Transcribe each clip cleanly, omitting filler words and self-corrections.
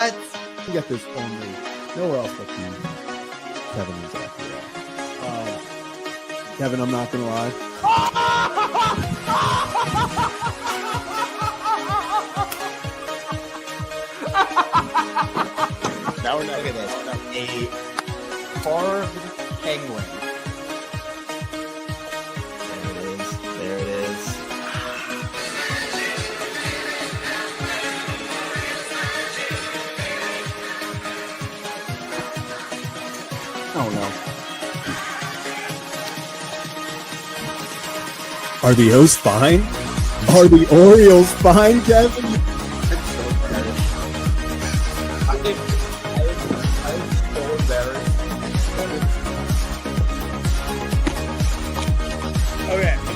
What? You get this only nowhere else but you, Kevin and Zach. Kevin, I'm not gonna lie. Now we're not at this. A carved penguin. There it is. There it is. Oh no. Are the O's fine? Are the Orioles fine, Kevin? Okay.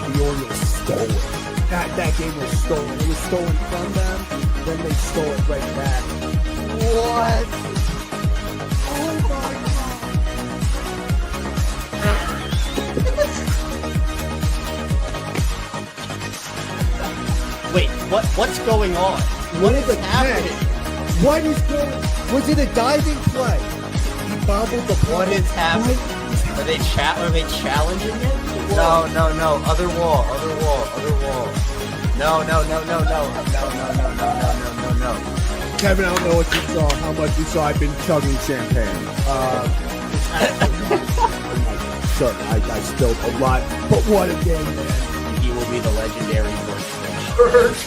The Orioles stole it. That game was stolen. It was stolen from them, then they stole it right back. What? Oh my God. Wait, what's going on? What is happening? What is going on? Was it a diving play? He bobbled the play. What is happening? Are they challenging it? No. Other wall. No. Kevin, I don't know what you saw, how much you saw. I've been chugging champagne. Sure, I spilled a lot, but what a game, man. He will be the legendary Birdfish.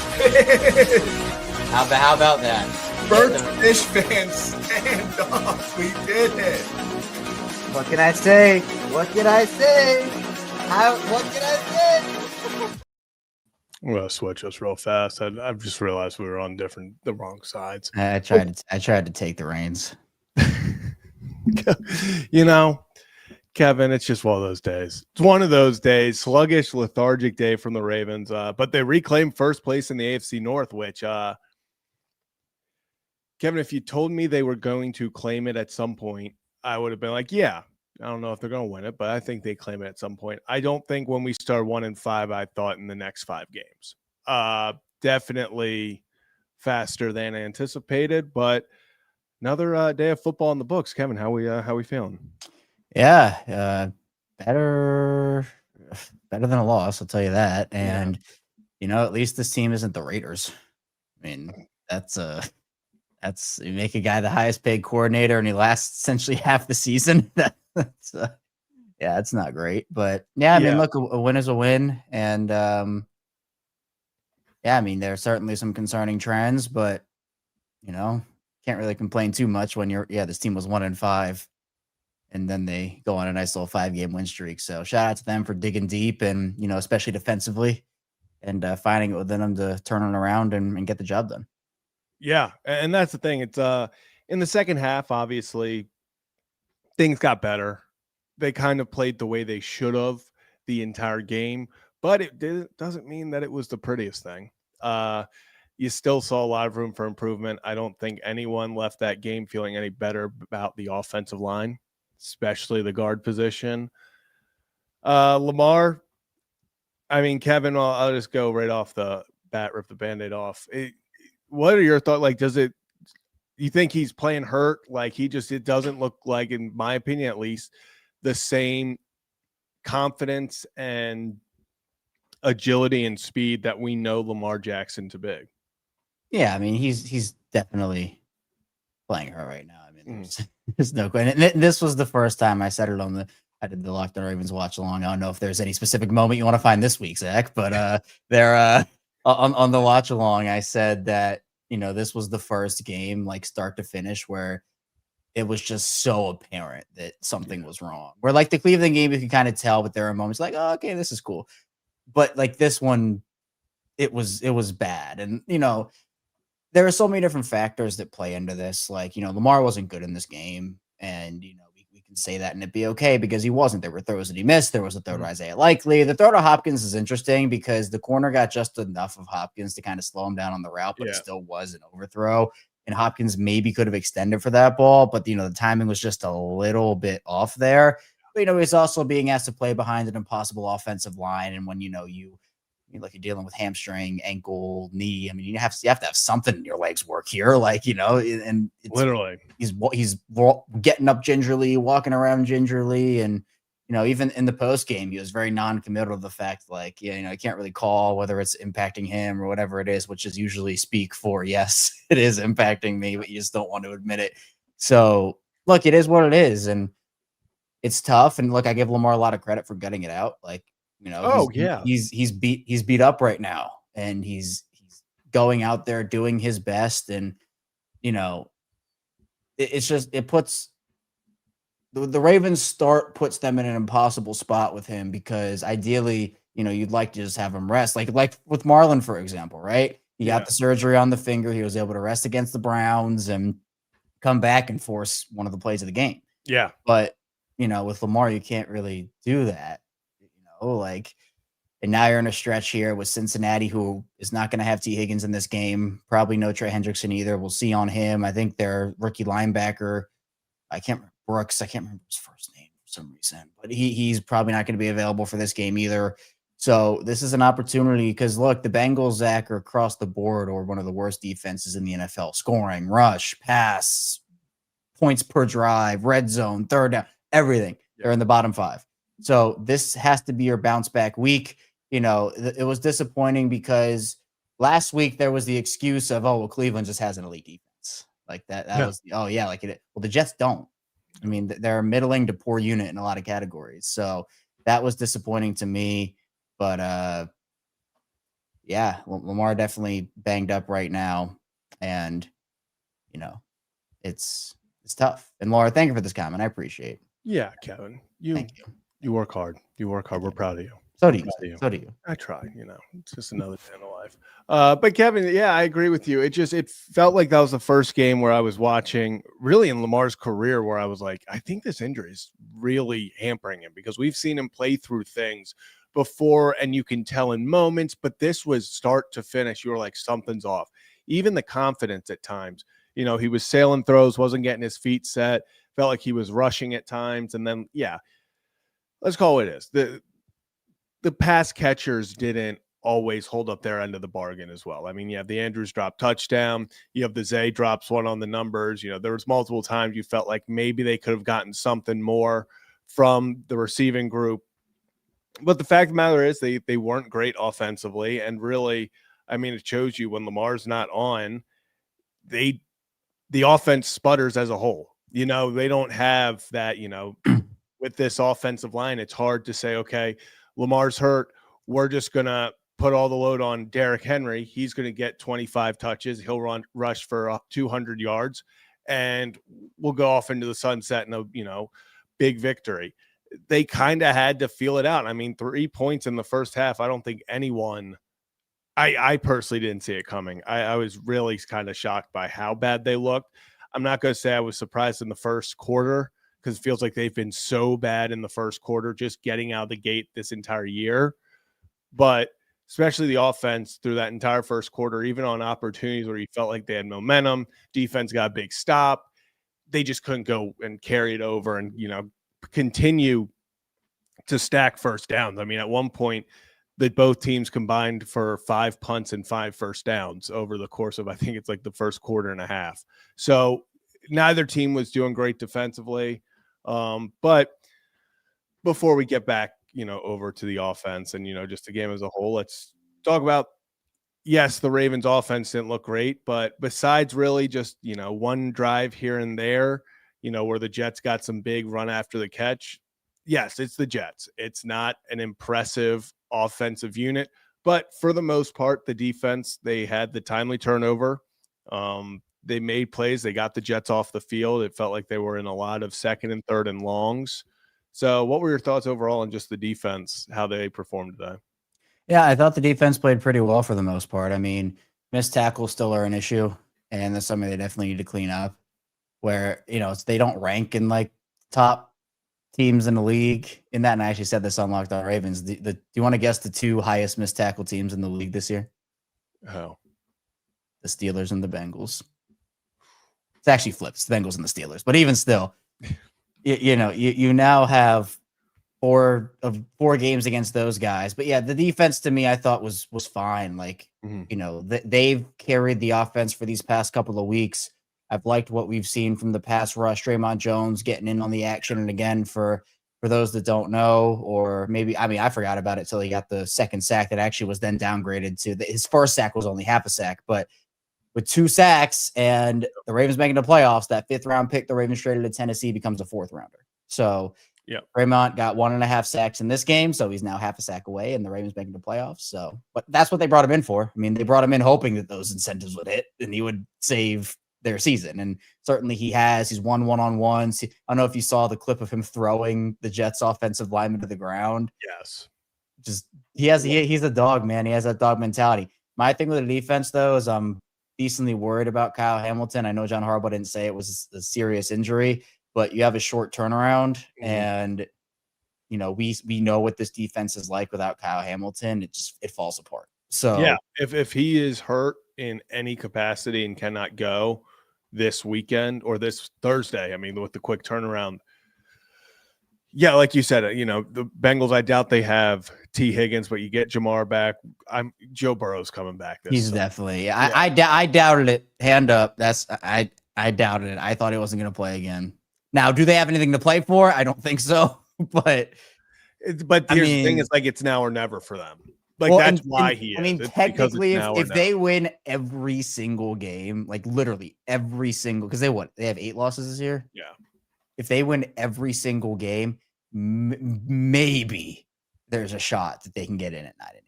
How about that? Birdfish fans, stand up. We did it. What can I say? What can I say? I'm gonna switch us real fast. I've just realized we were on the wrong sides. I tried to take the reins. You know, Kevin, it's just one of those days. It's one of those days, sluggish, lethargic day from the Ravens. But they reclaimed first place in the AFC North, which Kevin, if you told me they were going to claim it at some point, I would have been like, yeah, I don't know if they're going to win it, but I think they claim it at some point. I don't think when we start 1-5, I thought in the next 5 games. Definitely faster than anticipated, but another day of football in the books. Kevin, how we feeling? Yeah, better than a loss, I'll tell you that. And at least this team isn't the Raiders. I mean, that's you make a guy the highest paid coordinator and he lasts essentially half the season. It's not great, but I mean, look, a win is a win, and I mean, there are certainly some concerning trends, but can't really complain too much when this team was 1-5, and then they go on a nice little 5-game win streak. So shout out to them for digging deep and especially defensively, and finding it within them to turn it around and get the job done. Yeah, and that's the thing. It's in the second half, obviously, things got better. They kind of played the way they should have the entire game, but it doesn't mean that it was the prettiest thing. You still saw a lot of room for improvement. I don't think anyone left that game feeling any better about the offensive line, especially the guard position. Lamar, I mean, Kevin, I'll just go right off the bat, rip the Band-Aid off. What are your thoughts? Like, you think he's playing hurt? Like, it doesn't look like, in my opinion at least, the same confidence and agility and speed that we know Lamar Jackson to be. Yeah, I mean, he's definitely playing hurt right now. I mean, there's no question. And this was the first time I said it I did the Locked On Ravens watch along. I don't know if there's any specific moment you want to find this week, Zach, but on the watch along, I said that, this was the first game, like start to finish, where it was just so apparent that something was wrong. Where like the Cleveland game, you can kind of tell, but there are moments like, oh, okay, this is cool. But like this one, it was bad. And, there are so many different factors that play into this. Like, Lamar wasn't good in this game. And, we can say that and it'd be okay because he wasn't. There were throws that he missed. There was a throw to Isaiah Likely. The throw to Hopkins is interesting because the corner got just enough of Hopkins to kind of slow him down on the route, but it still was an overthrow. And Hopkins maybe could have extended for that ball, but, the timing was just a little bit off there. But, he's also being asked to play behind an impossible offensive line. And when, you like you're dealing with hamstring, ankle, knee. I mean, you have to have something in your legs work here, like, and Literally. he's getting up gingerly, walking around gingerly, and even in the post game, he was very non-committal to the fact, like, he can't really call whether it's impacting him or whatever it is, which is usually speak for, yes, it is impacting me, but you just don't want to admit it. So look, it is what it is, and it's tough. And look, I give Lamar a lot of credit for gutting it out. Like, he's beat up right now, and he's going out there doing his best, and it's just, it puts the Ravens start puts them in an impossible spot with him, because ideally, you'd like to just have him rest, like with Marlon, for example, right? He got the surgery on the finger. He was able to rest against the Browns and come back and force one of the plays of the game. Yeah. But, with Lamar, you can't really do that, and now you're in a stretch here with Cincinnati, who is not going to have T. Higgins in this game. Probably no Trey Hendrickson either. We'll see on him. I think their rookie linebacker, I can't remember Brooks. I can't remember his first name for some reason, but he's probably not going to be available for this game either. So this is an opportunity, because look, the Bengals, Zach, are across the board or one of the worst defenses in the NFL. Scoring, rush, pass, points per drive, red zone, third down, everything. They're in the bottom 5. So this has to be your bounce back week. It was disappointing because last week there was the excuse of, Cleveland just has an elite defense. Like that was, like it. Well, the Jets don't. I mean, they're a middling to poor unit in a lot of categories. So that was disappointing to me. But Lamar definitely banged up right now, and it's tough. And Laura, thank you for this comment. I appreciate it. Yeah, Kevin, you work hard. You work hard. We're proud of you. So do you. So do you. I try. It's just another day in the life. But Kevin, I agree with you. It felt like that was the first game where I was watching, really in Lamar's career, where I was like, I think this injury is really hampering him, because we've seen him play through things before, and you can tell in moments, but this was start to finish. You were like, something's off. Even the confidence at times, he was sailing throws, wasn't getting his feet set, felt like he was rushing at times. And then, let's call it is. The pass catchers didn't always hold up their end of the bargain as well. I mean, you have the Andrews drop touchdown. You have the Zay drops one on the numbers. There was multiple times you felt like maybe they could have gotten something more from the receiving group. But the fact of the matter is they weren't great offensively. And really, I mean, it shows you when Lamar's not on, the offense sputters as a whole. They don't have that, with this offensive line, it's hard to say, okay, Lamar's hurt. We're just going to put all the load on Derrick Henry. He's going to get 25 touches. He'll rush for 200 yards, and we'll go off into the sunset in a, big victory. They kind of had to feel it out. I mean, 3 points in the first half. I don't think anyone, I personally didn't see it coming. I was really kind of shocked by how bad they looked. I'm not going to say I was surprised in the first quarter, because it feels like they've been so bad in the first quarter, just getting out of the gate this entire year. But especially the offense through that entire first quarter, even on opportunities where you felt like they had momentum, defense got a big stop. They just couldn't go and carry it over and, continue to stack first downs. I mean, at one point, that both teams combined for 5 punts and 5 first downs over the course of, I think it's like the first quarter and a half. So neither team was doing great defensively. But before we get back, over to the offense and, just the game as a whole, let's talk about, yes, the Ravens offense didn't look great, but besides really just, one drive here and there, where the Jets got some big run after the catch. Yes, it's the Jets. It's not an impressive offensive unit, but for the most part, the defense, they had the timely turnover. They made plays. They got the Jets off the field. It felt like they were in a lot of second and third and longs. So what were your thoughts overall on just the defense, how they performed today? Yeah, I thought the defense played pretty well for the most part. I mean, missed tackles still are an issue, and that's something they definitely need to clean up, where, they don't rank in like top teams in the league in that. And I actually said this on Locked On Ravens. Do you want to guess the 2 highest missed tackle teams in the league this year? Oh, the Steelers and the Bengals. It's actually flipped, the Bengals and the Steelers, but even still, you now have four games against those guys. But yeah, the defense to me, I thought was fine. Like, they've carried the offense for these past couple of weeks. I've liked what we've seen from the pass rush. Draymond Jones getting in on the action. And again, for those that don't know, or maybe, I forgot about it till he got the second sack that actually was then downgraded to his first sack was only half a sack, but with 2 sacks and the Ravens making the playoffs, that 5th round pick the Ravens traded to Tennessee becomes a 4th rounder. So Draymond got 1.5 sacks in this game, so he's now half a sack away, and the Ravens making the playoffs. So, but that's what they brought him in for. I mean, they brought him in hoping that those incentives would hit and he would save their season. And certainly he has. He's won one-on-ones. I don't know if you saw the clip of him throwing the Jets offensive lineman to the ground. Yes. He's a dog, man. He has that dog mentality. My thing with the defense, though, is I'm decently worried about Kyle Hamilton. I know John Harbaugh didn't say it was a serious injury, but you have a short turnaround, and we know what this defense is like without Kyle Hamilton. It falls apart. So yeah, if he is hurt in any capacity and cannot go this weekend or this Thursday, I mean, with the quick turnaround, yeah, like you said, the Bengals, I doubt they have T. Higgins, but you get Jamar back. Joe Burrow's coming back. He's definitely. I doubted it. Hand up. I doubted it. I thought he wasn't going to play again. Now, do they have anything to play for? I don't think so. But here's the thing: it's like it's now or never for them. Like that's why he is. I mean, technically, if they win every single game, like literally every single, because they have 8 losses this year. Yeah. If they win every single game, maybe there's a shot that they can get in at 9-8.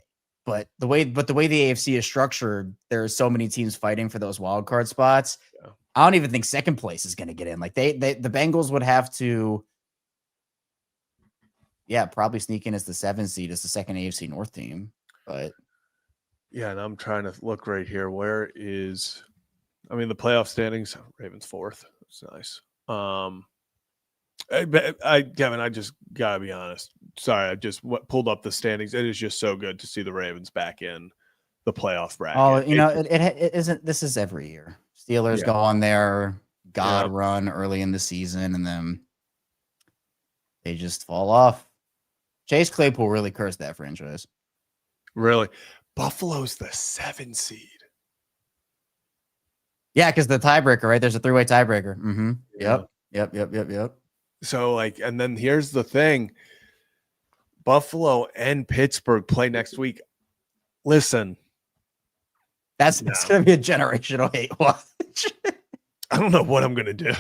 But the way the AFC is structured, there are so many teams fighting for those wild card spots. Yeah. I don't even think second place is going to get in. Like the Bengals would have to, probably sneak in as the 7th seed as the second AFC North team. But yeah, and I'm trying to look right here. Where is? I mean, the playoff standings. Ravens 4th. It's nice. Kevin, I just gotta be honest. Sorry, I just pulled up the standings. It is just so good to see the Ravens back in the playoff bracket. Oh, it isn't. This is every year. Steelers go on their run early in the season, and then they just fall off. Chase Claypool really cursed that franchise. Really, Buffalo's the 7 seed. Yeah, because the tiebreaker, right? There's a 3-way tiebreaker. Mm-hmm. Yeah. Yep. So, and then here's the thing. Buffalo and Pittsburgh play next week. Listen. It's going to be a generational hate watch. I don't know what I'm going to do.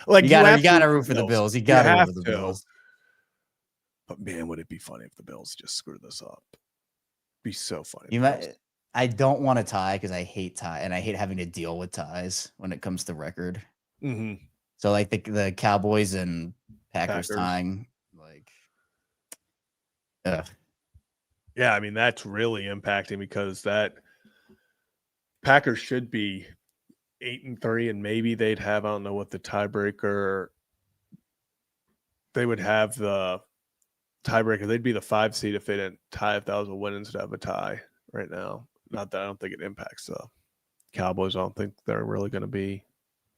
Like, you got to root for the Bills. You got to root for the Bills. But, man, would it be funny if the Bills just screw this up? Be so funny. I don't want to tie because I hate tie, and I hate having to deal with ties when it comes to record. Mm-hmm. So like the Cowboys and Packers tying, like, yeah, I mean that's really impacting because that Packers should be 8-3, and maybe they'd have, I don't know what the tiebreaker. They would have the tiebreaker. They'd be the 5 seed if they didn't tie. If that was a win instead of a tie right now. Not that I don't think it impacts the Cowboys. I don't think they're really going to be.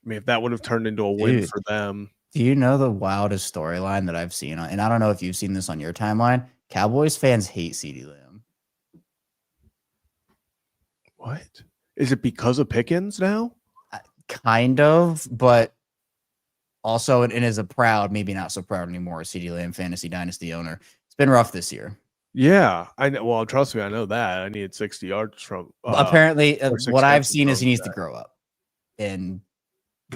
I mean, if that would have turned into a win for them. Do you know the wildest storyline that I've seen? And I don't know if you've seen this on your timeline. Cowboys fans hate CeeDee Lamb. What? Is it because of Pickens now? Kind of, but also it is a proud, maybe not so proud anymore, CeeDee Lamb fantasy dynasty owner. It's been rough this year. Yeah, I know. Well, trust me, I know that. I needed 60 yards from. Apparently, what I've seen is he needs to grow up and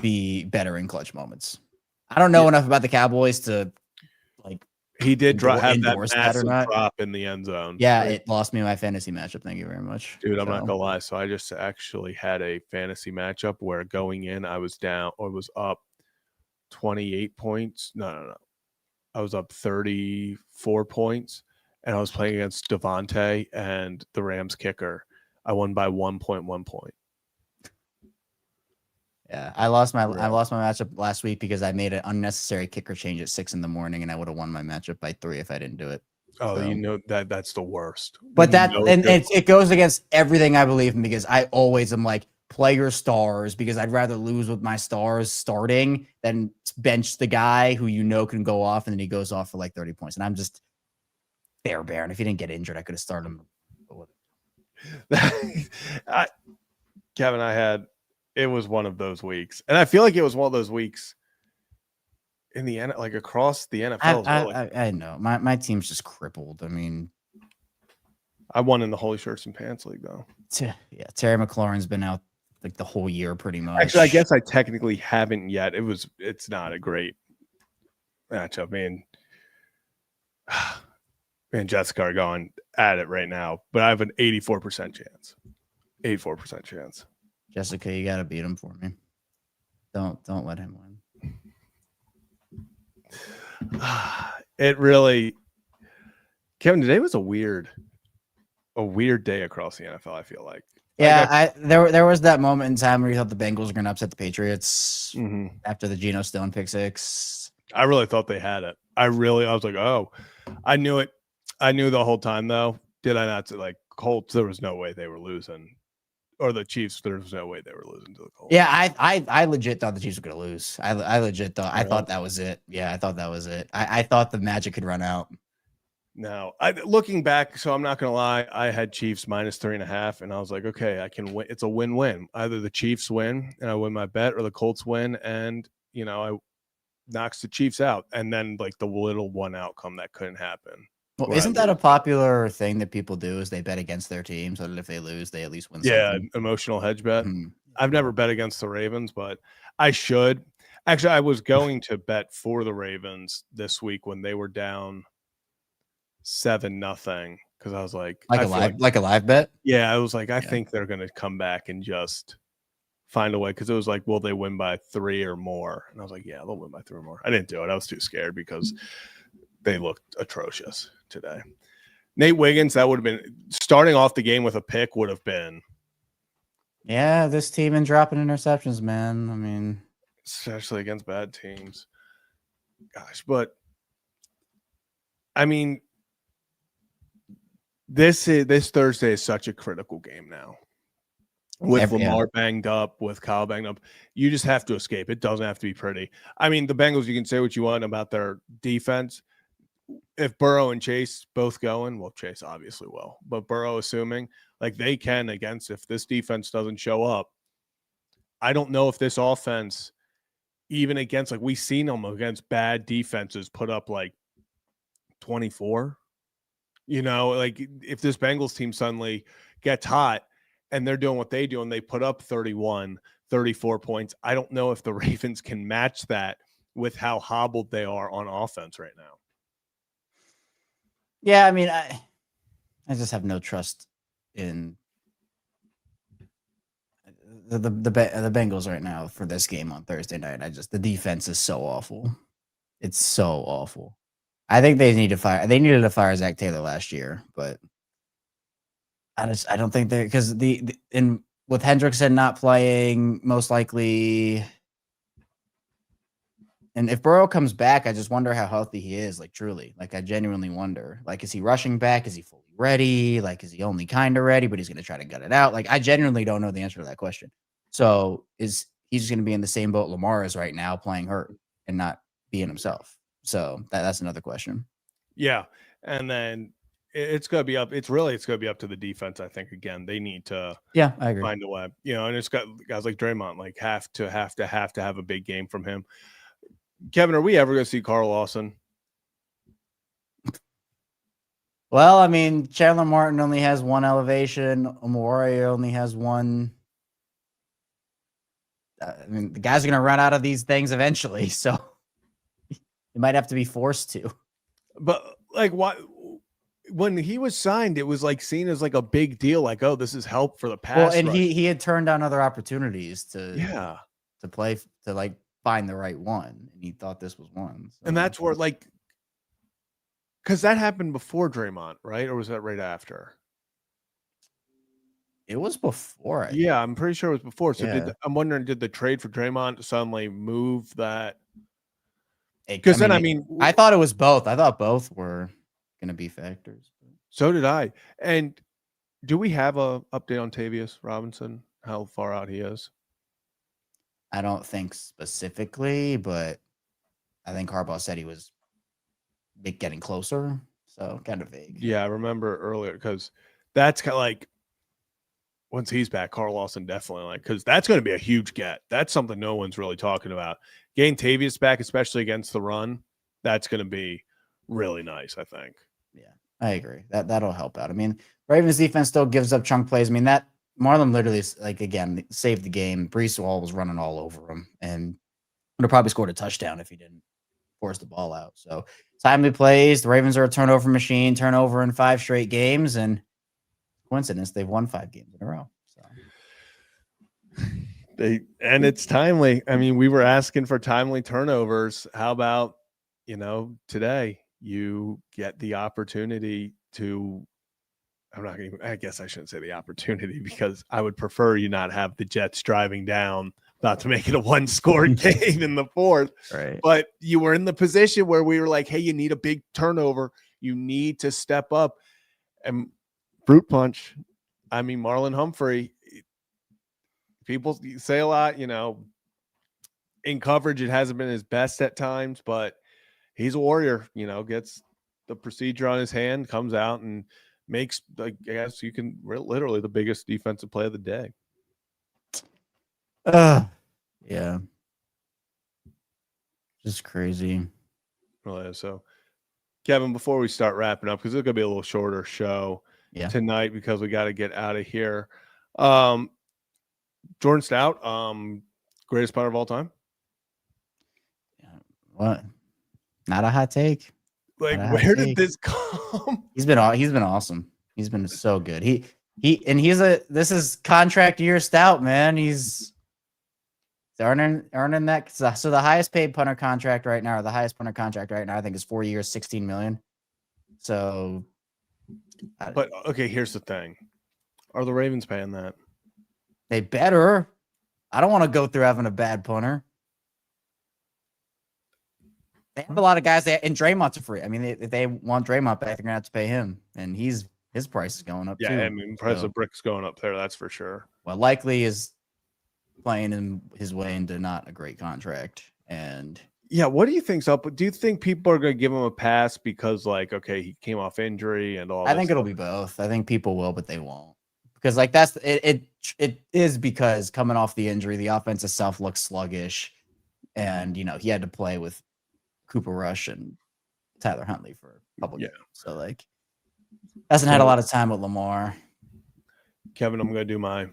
be better in clutch moments. I don't know enough about the Cowboys to like. He did have that massive drop in the end zone. Yeah, it lost me my fantasy matchup. Thank you very much, dude. I'm not gonna lie. So I just actually had a fantasy matchup where going in, I was down or was up 28 points. No. I was up 34 points, and I was playing against Devontae and the Rams kicker. I won by 1.1 point. Yeah, I lost my matchup last week because I made an unnecessary kicker change at 6 a.m, and I would have won my matchup by 3 if I didn't do it. Oh, so, that's the worst. But it goes against everything I believe in because I always am like, play your stars because I'd rather lose with my stars starting than bench the guy who can go off and then he goes off for like 30 points. And I'm just fair bear. And if he didn't get injured, I could have started him. Kevin, it was one of those weeks. And I feel like it was one of those weeks in the end, like across the NFL. I know. My team's just crippled. I mean, I won in the Holy Shirts and Pants League, though. Yeah, Terry McLaurin's been out like the whole year pretty much. Actually, I guess I technically haven't yet. It's not a great matchup. Man, and Jessica are going at it right now, but I have an 84% chance. 84% chance. Jessica, you got to beat him for me. Don't let him win. It really, Kevin, today was a weird day across the NFL. I feel like. Yeah, there was that moment in time where you thought the Bengals were going to upset the Patriots after the Geno Stone pick six. I really thought they had it. I was like, oh, I knew it. I knew the whole time though. Did I not? Like Colts, there was no way they were losing, or the Chiefs, there was no way they were losing to the Colts. Yeah, I legit thought the Chiefs were going to lose. I legit thought. I thought that was it. Yeah, I thought that was it. I thought the magic could run out. No, looking back, so I'm not gonna lie, I had Chiefs -3.5, and I was like, okay, I can win. It's a win-win. Either the Chiefs win and I win my bet, or the Colts win and I knocks the Chiefs out, and then like the little one outcome that couldn't happen. Well, isn't that a popular thing that people do? Is they bet against their team so that if they lose, they at least win. Yeah, something? Emotional hedge bet. I've never bet against the Ravens, but I should. Actually, I was going to bet for the Ravens this week when they were down 7-0, because I was like a live bet. Yeah, I was like, I think they're gonna come back and just find a way, because it was like, will they win by 3 or more? And I was like, yeah, they'll win by 3 or more. I didn't do it. I was too scared because they looked atrocious today. Nate Wiggins, that would have been starting off the game with a pick would have been. Yeah, this team and dropping interceptions, man. I mean, especially against bad teams. Gosh, but I mean, this Thursday is such a critical game now. With Lamar banged up, with Kyle banged up, you just have to escape. It doesn't have to be pretty. I mean, the Bengals, you can say what you want about their defense. If Burrow and Chase both going, well, Chase obviously will, but Burrow assuming, like they can against, if this defense doesn't show up, I don't know if this offense, even against, like we've seen them against bad defenses, put up like 24. Like if this Bengals team suddenly gets hot and they're doing what they do and they put up 31, 34 points, I don't know if the Ravens can match that with how hobbled they are on offense right now. Yeah, I mean, I just have no trust in the Bengals right now for this game on Thursday night. The defense is so awful. It's so awful. I think they needed to fire Zach Taylor last year, but I don't think they, because with Hendrickson not playing, most likely, and if Burrow comes back, I just wonder how healthy he is. Like truly, like I genuinely wonder. Like, is he rushing back? Is he fully ready? Like, is he only kind of ready, but he's going to try to gut it out? Like, I genuinely don't know the answer to that question. So he's just going to be in the same boat Lamar is right now, playing hurt and not being himself. So that's another question. Yeah. And then it's going to be up. It's going to be up to the defense. I think, again, they need to I agree. Find a way, and it's got guys like Draymond, like have to have a big game from him. Kevin, are we ever going to see Carl Lawson? Well, I mean, Chandler Martin only has one elevation. Omori only has one. I mean, the guys are going to run out of these things eventually, so you might have to be forced to. But like, what? When he was signed, it was like seen as like a big deal. Like, oh, this is help for the pass. Well, and rush. he had turned down other opportunities to play, to like find the right one, and he thought this was one. So. And that's where, like, because that happened before Draymond, right? Or was that right after? It was before. I'm pretty sure it was before. So I'm wondering, did the trade for Draymond suddenly move that? Because I thought it was both. I thought both were going to be factors. So did I. And do we have a update on Tavius Robinson? how far out he is? I don't think specifically, but I think Harbaugh said he was getting closer. So kind of vague. Yeah, I remember earlier because that's kind of like once he's back, Carl Lawson definitely like because that's going to be a huge get. That's something no one's really talking about. Getting Tavius back, especially against the run, that's going to be really nice. I think. Yeah, I agree. That'll help out. I mean, Ravens defense still gives up chunk plays. I mean, that Marlon literally like again saved the game. Brees Hall was running all over him and would have probably scored a touchdown if he didn't force the ball out. So timely plays. The Ravens are a turnover machine. Turnover in 5 straight games, and coincidence they've won 5 games in a row. So And it's timely. I mean, we were asking for timely turnovers. How about, today you get the opportunity to, I guess I shouldn't say the opportunity because I would prefer you not have the Jets driving down, about to make it a 1-score game in the 4th. right. But you were in the position where we were like, hey, you need a big turnover. You need to step up. And fruit punch. I mean, Marlon Humphrey, people say a lot, in coverage, it hasn't been his best at times, but he's a warrior, gets the procedure on his hand, comes out and makes, I guess you can literally the biggest defensive play of the day. Yeah. Just crazy. Really. So, Kevin, before we start wrapping up, because it's going to be a little shorter show tonight because we got to get out of here. Jordan Stout, greatest punter of all time. What? Not a hot take. Like, where did this come? He's been awesome. He's been so good. This is contract year Stout, man. He's earning that. So the highest paid punter contract right now, or the highest punter contract right now, I think is 4 years, $16 million. So, but okay, here's the thing: are the Ravens paying that? They better. I don't want to go through having a bad punter. They have a lot of guys and Draymond's a free. I mean, if they want Draymond back, they're gonna have to pay him, and his price is going up too. Yeah, I mean, price of bricks going up there, that's for sure. Well, likely is playing his way into not a great contract. And yeah, what do you think's up? Do you think people are going to give him a pass because, like, okay, he came off injury and all? I think it'll be both. I think people will, but they won't, because like that's it. It is because coming off the injury, the offense itself looks sluggish, and he had to play with Cooper Rush and Tyler Huntley for a couple games. So like hasn't had a lot of time with Lamar. Kevin, I'm going to do my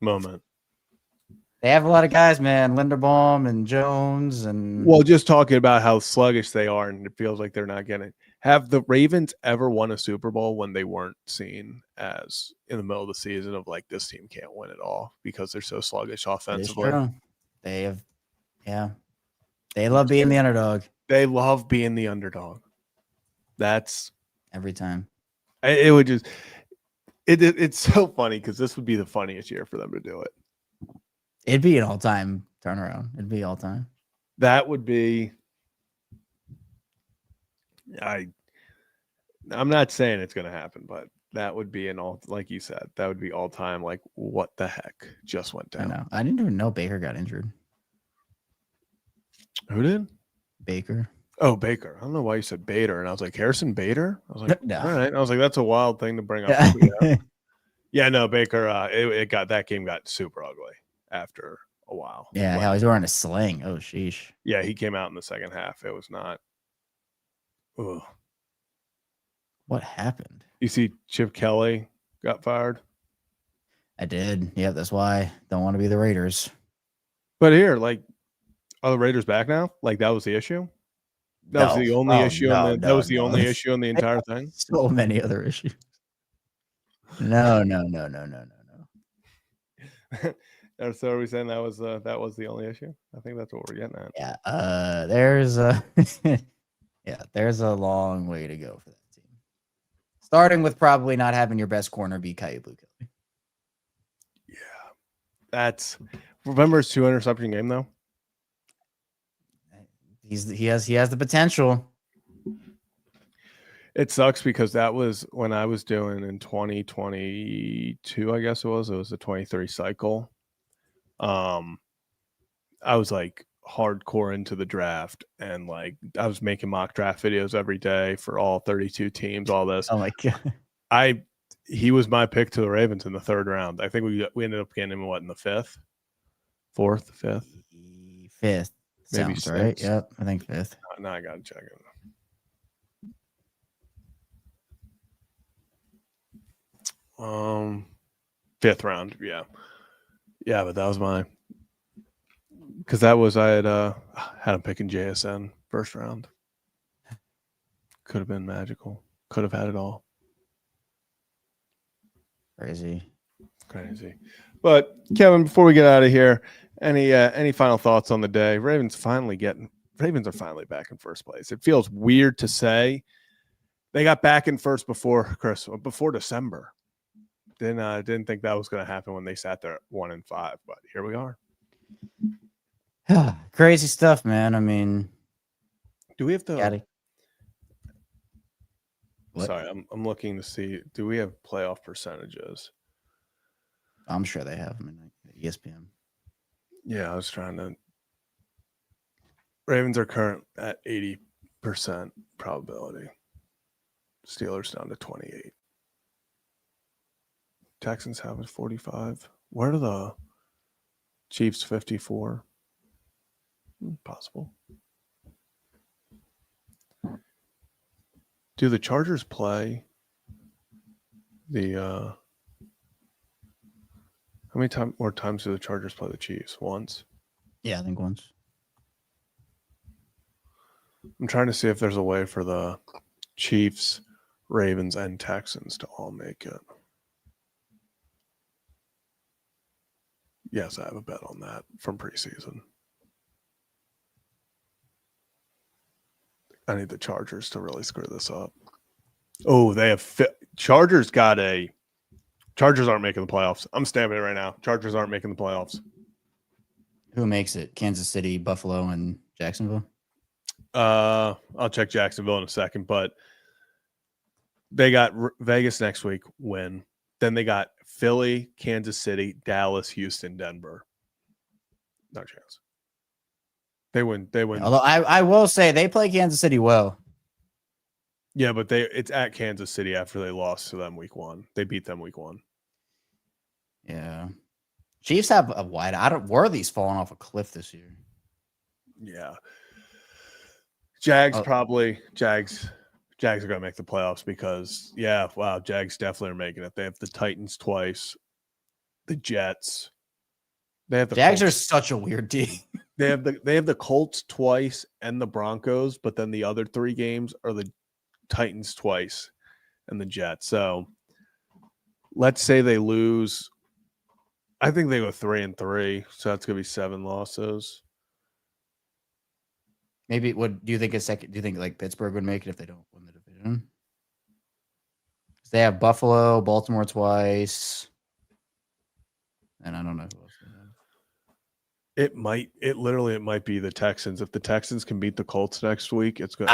moment. They have a lot of guys, man. Linderbaum and Jones and just talking about how sluggish they are, and it feels like they're not getting it. Have the Ravens ever won a Super Bowl when they weren't seen as in the middle of the season of like this team can't win it all because they're so sluggish offensively? They have, yeah. They love being the underdog. They love being the underdog. That's every time. It would just it's so funny because this would be the funniest year for them to do it. It'd be an all-time turnaround. It'd be all-time. That would be. I'm not saying it's going to happen, but that would be like you said, that would be all-time. Like, what the heck just went down? I know. I didn't even know Baker got injured. Who did? Baker. Oh, Baker. I don't know why you said Bader, and I was like Harrison Bader. I was like, no. All right. I was like, that's a wild thing to bring up. Yeah, no, Baker. That game got super ugly after a while. Yeah, hell, he's wearing a sling. Oh, sheesh. Yeah, he came out in the second half. It was not. Ugh. What happened? You see, Chip Kelly got fired. I did. Yeah, that's why. Don't want to be the Raiders. But here, like, are the Raiders back now? Like, that was the issue? That was the only issue. That was the only issue in the entire thing. So many other issues. No. So are we saying that was the only issue? I think that's what we're getting at. Yeah. There's a there's a long way to go for that team. Starting with probably not having your best corner be Kyu Blue Kelly. Yeah. Remember his 2 interception game though? He has the potential. It sucks because that was when I was doing in 2022, I guess it was the 23 cycle. I was like hardcore into the draft, and like I was making mock draft videos every day for all 32 teams, all this. Oh my god. He was my pick to the Ravens in the 3rd round. I think we ended up getting him in the 5th, 4th, 5th, Fifth. maybe Sounds right. 6th. Yep. I think fifth. Now I gotta check it. 5th round, yeah, but that was mine because I had him picking JSN 1st round. Could have been magical. Could have had it all. Crazy. But Kevin, before we get out of here, any final thoughts on the day? Ravens are finally back in first place. It feels weird to say they got back in first before December. Didn't think that was going to happen when they sat there at 1-5, but here we are. Crazy stuff, man. I mean, Do we have to? What? Sorry, I'm looking to see. Do we have playoff percentages? I'm sure they have them in ESPN. Yeah, I was trying to. Ravens are current at 80% probability. Steelers down to 28. Texans have it 45. Where are the Chiefs 54? Possible. Do the Chargers play the how many more times do the Chargers play the Chiefs? Once? Yeah, I think once. I'm trying to see if there's a way for the Chiefs, Ravens, and Texans to all make it. Yes, I have a bet on that from preseason. I need the Chargers to really screw this up. Oh, they have Chargers aren't making the playoffs. I'm stamping it right now. Chargers aren't making the playoffs. Who makes it? Kansas City, Buffalo, and Jacksonville? I'll check Jacksonville in a second, but they got Vegas next week, win. Then they got Philly, Kansas City, Dallas, Houston, Denver. No chance. They win. Although I will say they play Kansas City well. Yeah, but it's at Kansas City after they lost to them week 1. They beat them week 1. Yeah. Chiefs have a wide. Worthy's falling off a cliff this year. Yeah. Jags are going to make the playoffs because, Jags definitely are making it. They have the Titans twice, the Jets. They have the Jags Colts. are such a weird team. They have the Colts twice and the Broncos, but then the other 3 games are the Titans twice and the Jets. So let's say they lose. I think they go 3-3, so that's gonna be 7 losses. Maybe do you think do you think like Pittsburgh would make it if they don't win the division? They have Buffalo, Baltimore twice, and I don't know who else they have. It might be the Texans. If the Texans can beat the Colts next week, it's good.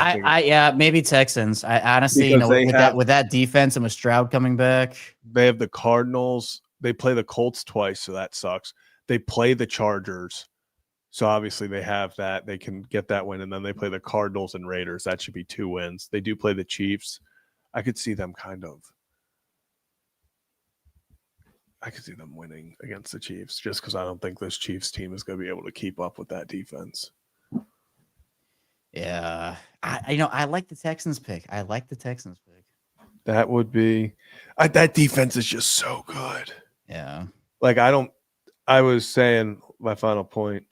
Maybe Texans. I honestly, with that defense and with Stroud coming back, they have the Cardinals. They play the Colts twice, so that sucks. They play the Chargers, so obviously they have that. They can get that win, and then they play the Cardinals and Raiders. That should be 2 wins. They do play the Chiefs. I could see them winning against the Chiefs just because I don't think this Chiefs team is going to be able to keep up with that defense. Yeah. I like the Texans pick. That would be that defense is just so good. Yeah. Like I was saying my final point.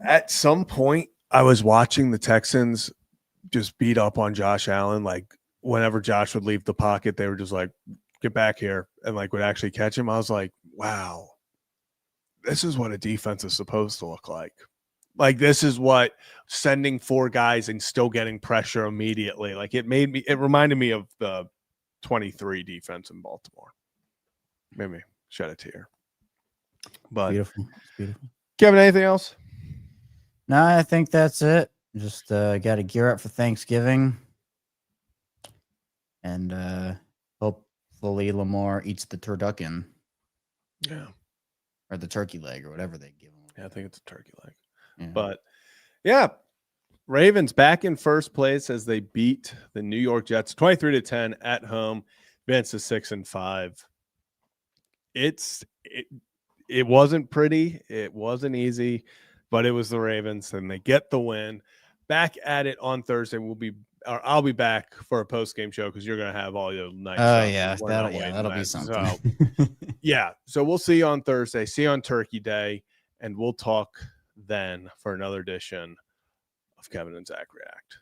At some point, I was watching the Texans just beat up on Josh Allen. Like whenever Josh would leave the pocket, they were just like, get back here, and like would actually catch him. I was like, wow, this is what a defense is supposed to look like. Like this is what sending 4 guys and still getting pressure immediately. Like it reminded me of the 23 defense in Baltimore. Made me shed a tear. But beautiful. It's beautiful. Kevin, anything else? No, I think that's it. Just got to gear up for Thanksgiving. and hopefully Lamar eats the turducken Yeah. or the turkey leg or whatever they give him. Yeah, I think it's a turkey leg. Yeah. But yeah, Ravens back in first place as they beat the New York Jets 23-10 at home, advance to 6-5. It wasn't pretty, it wasn't easy, but it was the Ravens, and they get the win. Back at it on Thursday. I'll be back for a post game show because you're gonna have all your night. Oh yeah, that'll be something. So, yeah, so we'll see you on Thursday. See you on Turkey Day, and we'll talk then for another edition of Kevin and Zach React.